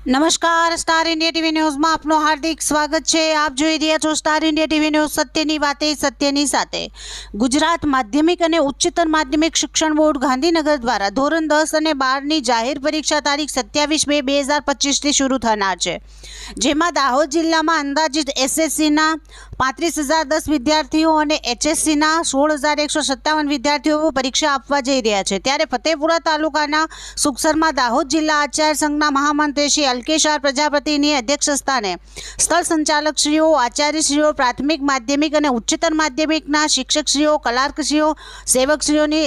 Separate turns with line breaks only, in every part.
નમસ્કાર, star India TV ન્યૂઝમાં આપનું હાર્દિક સ્વાગત છે। આપ જોઈ રહ્યા છો સ્ટાર ઇન્ડિયા ટીવી ન્યૂઝ, સત્યની વાતે સત્યની સાથે। ગુજરાત માધ્યમિક અને ઉચ્ચતર માધ્યમિક શિક્ષણ બોર્ડ ગાંધીનગર દ્વારા ધોરણ 10 અને 12ની જાહેર પરીક્ષા તારીખ 27/2/2025 થી શરૂ થનાર છે, જેમાં દાહોદ જિલ્લામાં અંદાજિત એસએસસીના 35,010 વિદ્યાર્થીઓ અને એચએસસીના 16,157 વિદ્યાર્થીઓ પરીક્ષા આપવા જઈ રહ્યા છે। ત્યારે ફતેપુરા તાલુકાના સુખસરમાં દાહોદ જિલ્લા આચાર્ય સંઘના મહામંત્રી શ્રી અલ્કેશ આર પ્રજાપતિની અધ્યક્ષસ્થાને સ્થળ સંચાલકશ્રીઓ, આચાર્યશ્રીઓ, પ્રાથમિક, માધ્યમિક અને ઉચ્ચતર માધ્યમિકના શિક્ષકશ્રીઓ, કલાર્કશ્રીઓ, સેવકશ્રીઓની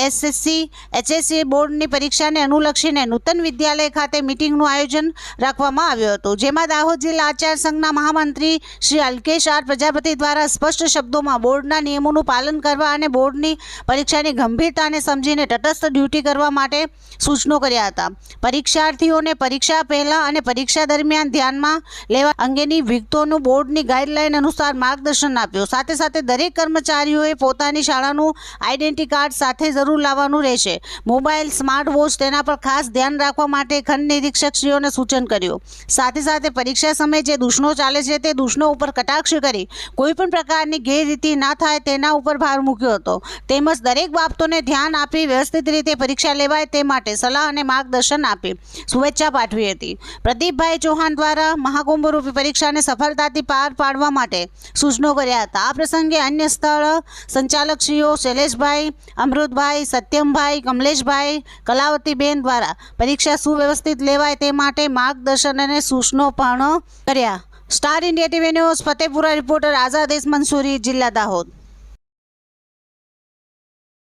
એસએસસી, એચએસસી બોર્ડની પરીક્ષાને અનુલક્ષીને નૂતન વિદ્યાલય ખાતે મિટિંગનું આયોજન રાખવામાં આવ્યું હતું, જેમાં દાહોદ જિલ્લા આચાર્ય સંઘના મહામંત્રી શ્રી અલ્કેશ આર પ્રજાપતિ દ્વારા સ્પષ્ટ શબ્દોમાં બોર્ડના નિયમોનું પાલન કરવા અને બોર્ડની પરીક્ષાની ગંભીરતાને સમજીને તટસ્થ ડ્યુટી કરવા માટે સૂચનો કર્યા હતા। પરીક્ષાર્થીઓને પરીક્ષા પહેલા અને પરીક્ષા દરમિયાન ધ્યાનમાં લેવા અંગેની વિગતોનું બોર્ડની ગાઈડલાઈન અનુસાર માર્ગદર્શન આપ્યું। સાથે સાથે દરેક કર્મચારીઓએ પોતાની શાળાનું આઈડેન્ટિટી કાર્ડ સાથે જરૂર લાવવાનું રહેશે। મોબાઈલ, સ્માર્ટ વોચ તેના પર ખાસ ધ્યાન રાખવા માટે ખંડ નિરીક્ષકશ્રીઓને સૂચન કર્યું। સાથે સાથે પરીક્ષા સમયે જે દૂષણો ચાલે છે તે દૂષણો ઉપર કટાક્ષ કરી કોઈપણ પ્રકારની ગેરરીતિ ના થાય તેના ઉપર ભાર મૂક્યો હતો, તેમજ દરેક બાબતોને ધ્યાન આપી વ્યવસ્થિત રીતે પરીક્ષા લેવાય તે માટે સલાહ અને માર્ગદર્શન આપી શુભેચ્છા પાઠવી હતી। પ્રદીપભાઈ ચૌહાણ દ્વારા મહાકુંભરૂપી પરીક્ષાને સફળતાથી પાર પાડવા માટે સૂચનો કર્યા હતા। આ પ્રસંગે અન્ય સ્થળ સંચાલકશ્રીઓ શૈલેષભાઈ, અમૃતભાઈ, સત્યમભાઈ, કમલેશભાઈ, કલાવતીબેન દ્વારા પરીક્ષા સુવ્યવસ્થિત લેવાય તે માટે માર્ગદર્શન અને સૂચનો પણ કર્યા। Star India TV news, Fatepura reporter Azad Mansuri, જિલ્લા દાહોદ।